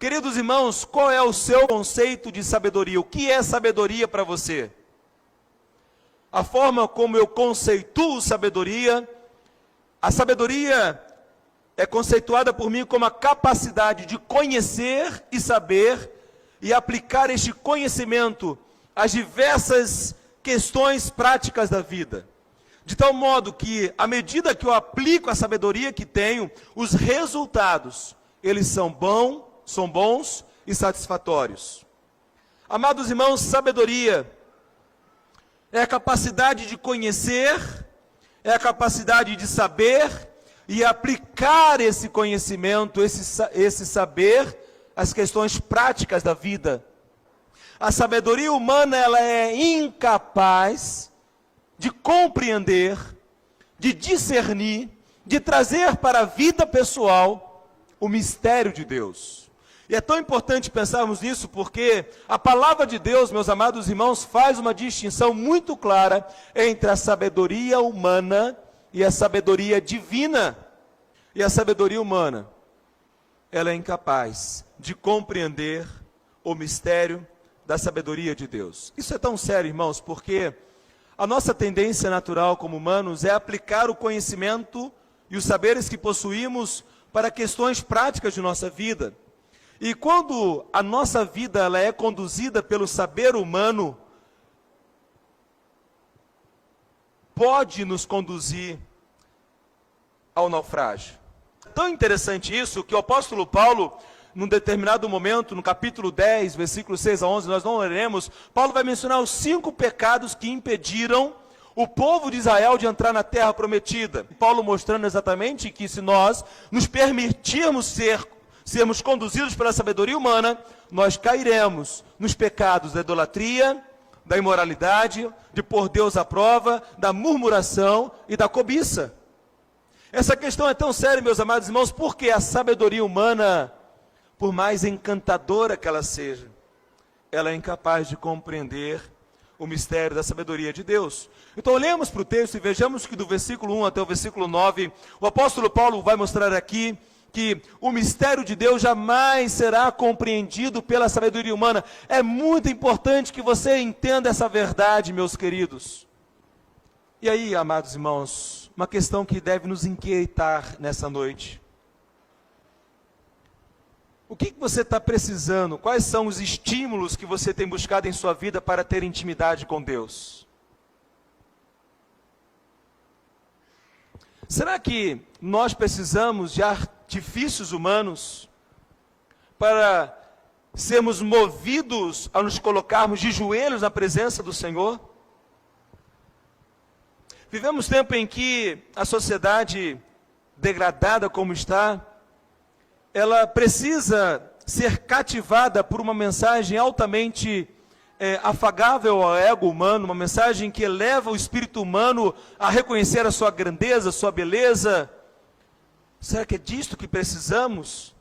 Queridos irmãos, qual é o seu conceito de sabedoria? O que é sabedoria para você? A forma como eu conceituo sabedoria, a sabedoria é conceituada por mim como a capacidade de conhecer e saber e aplicar este conhecimento às diversas questões práticas da vida. De tal modo que, à medida que eu aplico a sabedoria que tenho, os resultados, eles são bons e satisfatórios. Amados irmãos, sabedoria é a capacidade de conhecer, é a capacidade de saber e aplicar esse conhecimento, esse saber, às questões práticas da vida. A sabedoria humana, ela é incapaz de compreender, de discernir, de trazer para a vida pessoal o mistério de Deus. E é tão importante pensarmos nisso porque a palavra de Deus, meus amados irmãos, faz uma distinção muito clara entre a sabedoria humana e a sabedoria divina. E a sabedoria humana, ela é incapaz de compreender o mistério da sabedoria de Deus. Isso é tão sério, irmãos, porque a nossa tendência natural como humanos é aplicar o conhecimento e os saberes que possuímos para questões práticas de nossa vida. E quando a nossa vida ela é conduzida pelo saber humano, pode nos conduzir ao naufrágio. Tão interessante isso que o apóstolo Paulo, num determinado momento, no capítulo 10, versículos 6 a 11, nós não leremos, Paulo vai mencionar os 5 pecados que impediram o povo de Israel de entrar na terra prometida. Paulo mostrando exatamente que se nós nos permitirmos sermos conduzidos pela sabedoria humana, nós cairemos nos pecados da idolatria, da imoralidade, de pôr Deus à prova, da murmuração e da cobiça. Essa questão é tão séria, meus amados irmãos, porque a sabedoria humana, por mais encantadora que ela seja, ela é incapaz de compreender o mistério da sabedoria de Deus. Então olhemos para o texto e vejamos que do versículo 1 até o versículo 9, o apóstolo Paulo vai mostrar aqui que o mistério de Deus jamais será compreendido pela sabedoria humana. É muito importante que você entenda essa verdade, meus queridos. E aí, amados irmãos, uma questão que deve nos inquietar nessa noite. O que você está precisando? Quais são os estímulos que você tem buscado em sua vida para ter intimidade com Deus? Será que nós precisamos de artifícios humanos para sermos movidos a nos colocarmos de joelhos na presença do Senhor? Vivemos tempo em que a sociedade degradada como está, ela precisa ser cativada por uma mensagem altamente afagável ao ego humano, uma mensagem que eleva o espírito humano a reconhecer a sua grandeza, a sua beleza. Será que é disto que precisamos?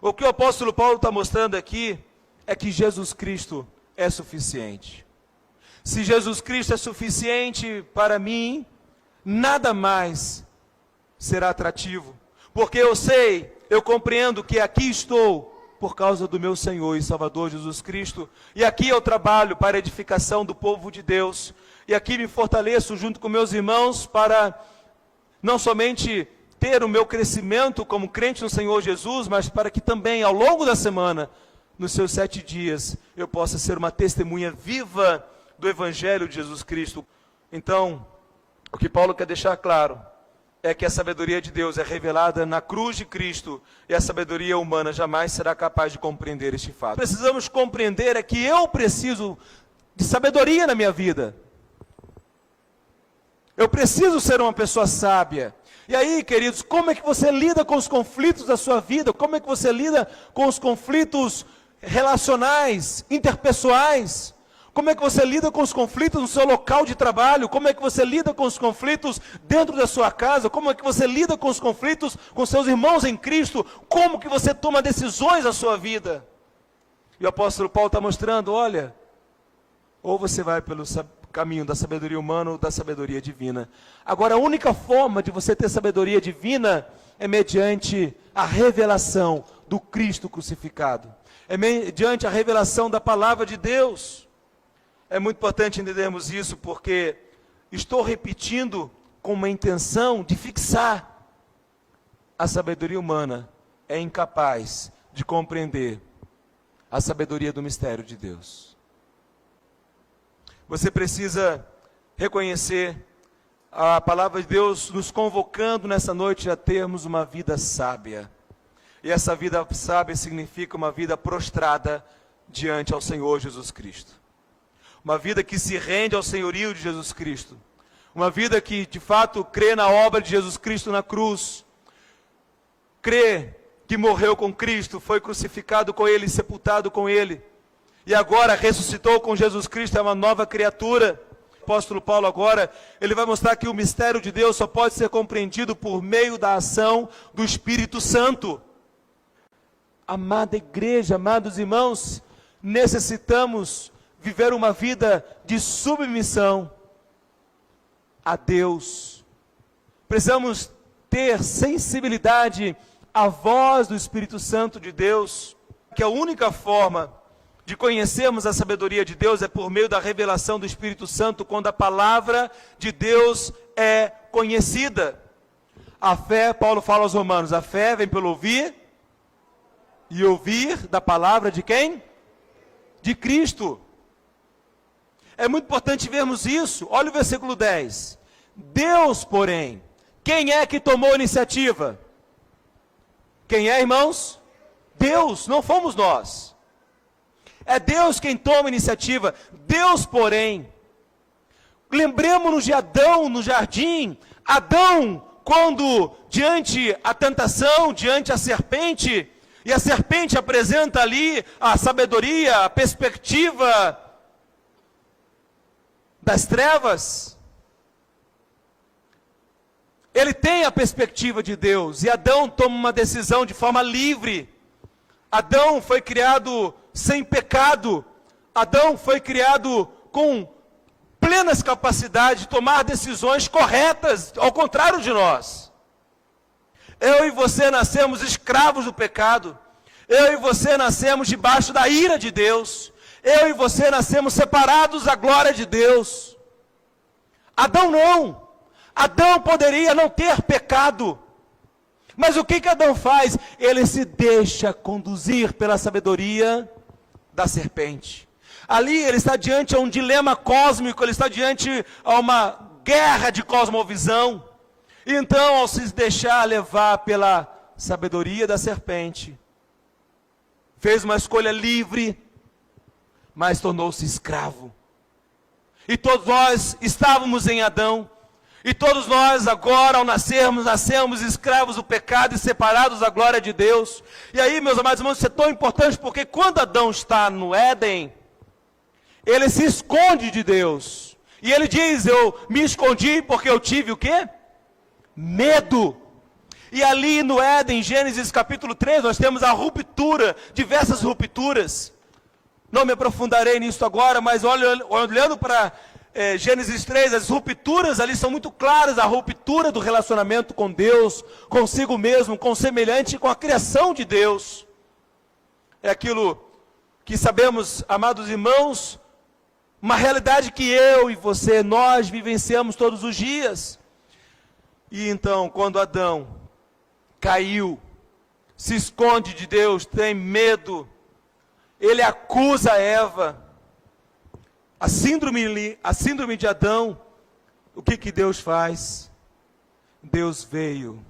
O que o apóstolo Paulo está mostrando aqui é que Jesus Cristo é suficiente. Se Jesus Cristo é suficiente para mim, nada mais será atrativo. Porque eu compreendo que aqui estou por causa do meu Senhor e Salvador Jesus Cristo. E aqui eu trabalho para a edificação do povo de Deus. E aqui me fortaleço junto com meus irmãos para não somente ter o meu crescimento como crente no Senhor Jesus, mas para que também ao longo da semana, nos seus 7 dias, eu possa ser uma testemunha viva do Evangelho de Jesus Cristo. Então, o que Paulo quer deixar claro é que a sabedoria de Deus é revelada na cruz de Cristo e a sabedoria humana jamais será capaz de compreender este fato. Precisamos compreender é que eu preciso de sabedoria na minha vida. Eu preciso ser uma pessoa sábia. E aí, queridos, como é que você lida com os conflitos da sua vida? Como é que você lida com os conflitos relacionais, interpessoais? Como é que você lida com os conflitos no seu local de trabalho? Como é que você lida com os conflitos dentro da sua casa? Como é que você lida com os conflitos com seus irmãos em Cristo? Como que você toma decisões na sua vida? E o apóstolo Paulo está mostrando, olha, ou você vai pelo caminho da sabedoria humana ou da sabedoria divina. Agora, a única forma de você ter sabedoria divina é mediante a revelação do Cristo crucificado. É mediante a revelação da palavra de Deus. É muito importante entendermos isso, porque estou repetindo com uma intenção de fixar. A sabedoria humana é incapaz de compreender a sabedoria do mistério de Deus. Você precisa reconhecer a palavra de Deus nos convocando nessa noite a termos uma vida sábia. E essa vida sábia significa uma vida prostrada diante ao Senhor Jesus Cristo. Uma vida que se rende ao senhorio de Jesus Cristo. Uma vida que, de fato, crê na obra de Jesus Cristo na cruz. Crê que morreu com Cristo, foi crucificado com Ele, sepultado com Ele. E agora ressuscitou com Jesus Cristo, é uma nova criatura. O apóstolo Paulo agora, ele vai mostrar que o mistério de Deus só pode ser compreendido por meio da ação do Espírito Santo. Amada igreja, amados irmãos, necessitamos viver uma vida de submissão a Deus. Precisamos ter sensibilidade à voz do Espírito Santo de Deus, que a única forma de conhecermos a sabedoria de Deus é por meio da revelação do Espírito Santo, quando a palavra de Deus é conhecida. A fé, Paulo fala aos Romanos, a fé vem pelo ouvir, e ouvir da palavra de quem? De Cristo. É muito importante vermos isso. Olha o versículo 10. Deus, porém, quem é que tomou a iniciativa? Quem é, irmãos? Deus, não fomos nós. É Deus quem toma a iniciativa. Deus, porém, lembremos-nos de Adão no jardim. Adão, quando diante a tentação, diante a serpente, e a serpente apresenta ali a sabedoria, a perspectiva das trevas. Ele tem a perspectiva de Deus, e Adão toma uma decisão de forma livre. Adão foi criado sem pecado. Adão foi criado com plenas capacidades de tomar decisões corretas, ao contrário de nós. Eu e você nascemos escravos do pecado. Eu e você nascemos debaixo da ira de Deus. Eu e você nascemos separados da glória de Deus. Adão não. Adão poderia não ter pecado. Mas o que Adão faz? Ele se deixa conduzir pela sabedoria da serpente. Ali ele está diante a um dilema cósmico, ele está diante a uma guerra de cosmovisão. Então, ao se deixar levar pela sabedoria da serpente, fez uma escolha livre, mas tornou-se escravo. E todos nós estávamos em Adão, e todos nós agora, ao nascermos, nascemos escravos do pecado e separados da glória de Deus. E aí, meus amados irmãos, isso é tão importante, porque quando Adão está no Éden, ele se esconde de Deus. E ele diz, eu me escondi porque eu tive o quê? Medo. E ali no Éden, Gênesis capítulo 3, nós temos a ruptura, diversas rupturas. Não me aprofundarei nisso agora, mas olhando para Gênesis 3, as rupturas ali são muito claras. A ruptura do relacionamento com Deus, consigo mesmo, com o semelhante, com a criação de Deus. É aquilo que sabemos, amados irmãos, uma realidade que eu e você, nós vivenciamos todos os dias. E então, quando Adão caiu, se esconde de Deus, tem medo, ele acusa Eva, a síndrome de Adão, o que Deus faz? Deus veio.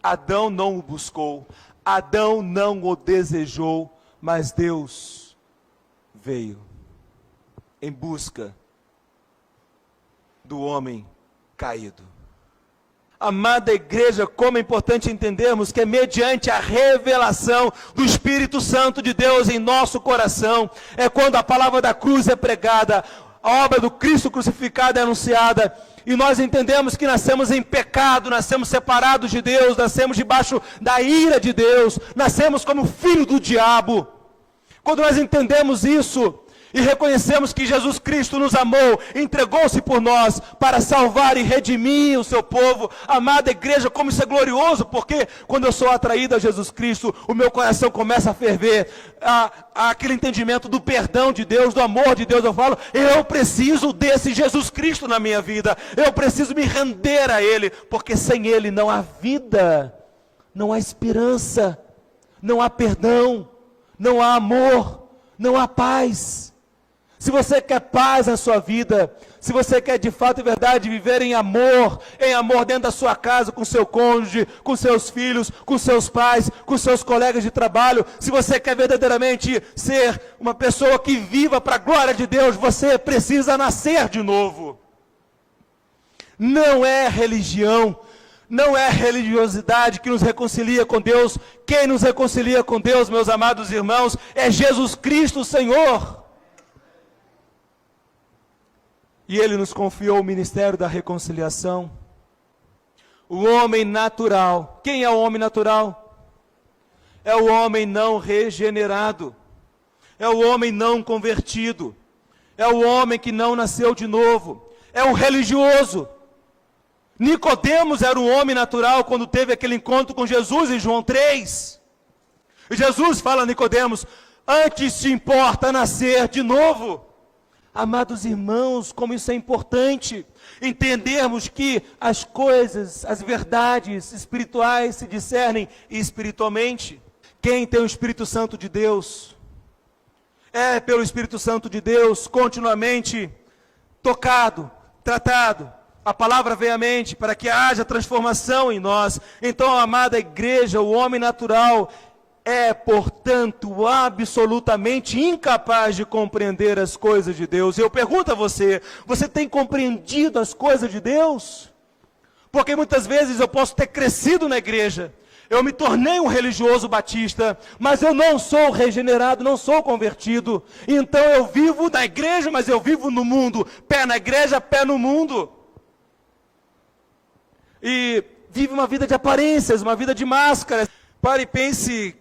Adão não o buscou, Adão não o desejou, mas Deus veio em busca do homem caído. Amada igreja, como é importante entendermos que é mediante a revelação do Espírito Santo de Deus em nosso coração, é quando a palavra da cruz é pregada, a obra do Cristo crucificado é anunciada, e nós entendemos que nascemos em pecado, nascemos separados de Deus, nascemos debaixo da ira de Deus, nascemos como filho do diabo. Quando nós entendemos isso, e reconhecemos que Jesus Cristo nos amou, entregou-se por nós para salvar e redimir o seu povo. Amada igreja, como isso é glorioso, porque quando eu sou atraído a Jesus Cristo, o meu coração começa a ferver, aquele entendimento do perdão de Deus, do amor de Deus. Eu falo, eu preciso desse Jesus Cristo na minha vida, eu preciso me render a Ele, porque sem Ele não há vida, não há esperança, não há perdão, não há amor, não há paz. Se você quer paz na sua vida, se você quer de fato e verdade viver em amor dentro da sua casa, com seu cônjuge, com seus filhos, com seus pais, com seus colegas de trabalho, se você quer verdadeiramente ser uma pessoa que viva para a glória de Deus, você precisa nascer de novo. Não é religião, não é religiosidade que nos reconcilia com Deus. Quem nos reconcilia com Deus, meus amados irmãos, é Jesus Cristo, Senhor. E Ele nos confiou o ministério da reconciliação. O homem natural. Quem é o homem natural? É o homem não regenerado. É o homem não convertido. É o homem que não nasceu de novo. É o religioso. Nicodemos era um homem natural quando teve aquele encontro com Jesus em João 3. E Jesus fala a Nicodemos, antes te importa nascer de novo. Amados irmãos, como isso é importante, entendermos que as coisas, as verdades espirituais se discernem espiritualmente. Quem tem o Espírito Santo de Deus, é pelo Espírito Santo de Deus, continuamente tocado, tratado, a palavra vem à mente para que haja transformação em nós. Então, amada igreja, o homem natural é, portanto, absolutamente incapaz de compreender as coisas de Deus. Eu pergunto a você, você tem compreendido as coisas de Deus? Porque muitas vezes eu posso ter crescido na igreja, eu me tornei um religioso batista, mas eu não sou regenerado, não sou convertido. Então eu vivo na igreja, mas eu vivo no mundo, pé na igreja, pé no mundo. E vive uma vida de aparências, uma vida de máscaras. Pare e pense,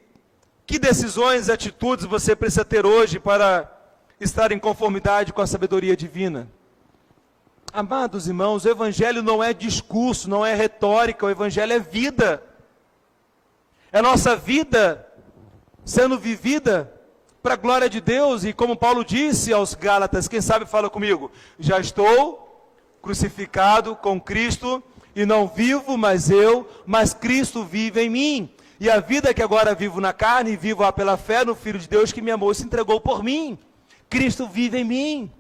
que decisões e atitudes você precisa ter hoje para estar em conformidade com a sabedoria divina? Amados irmãos, o Evangelho não é discurso, não é retórica, o Evangelho é vida. É nossa vida sendo vivida para a glória de Deus. E como Paulo disse aos Gálatas, quem sabe fala comigo, já estou crucificado com Cristo, e não vivo mais eu, mas Cristo vive em mim. E a vida que agora vivo na carne, vivo pela fé no Filho de Deus que me amou e se entregou por mim. Cristo vive em mim.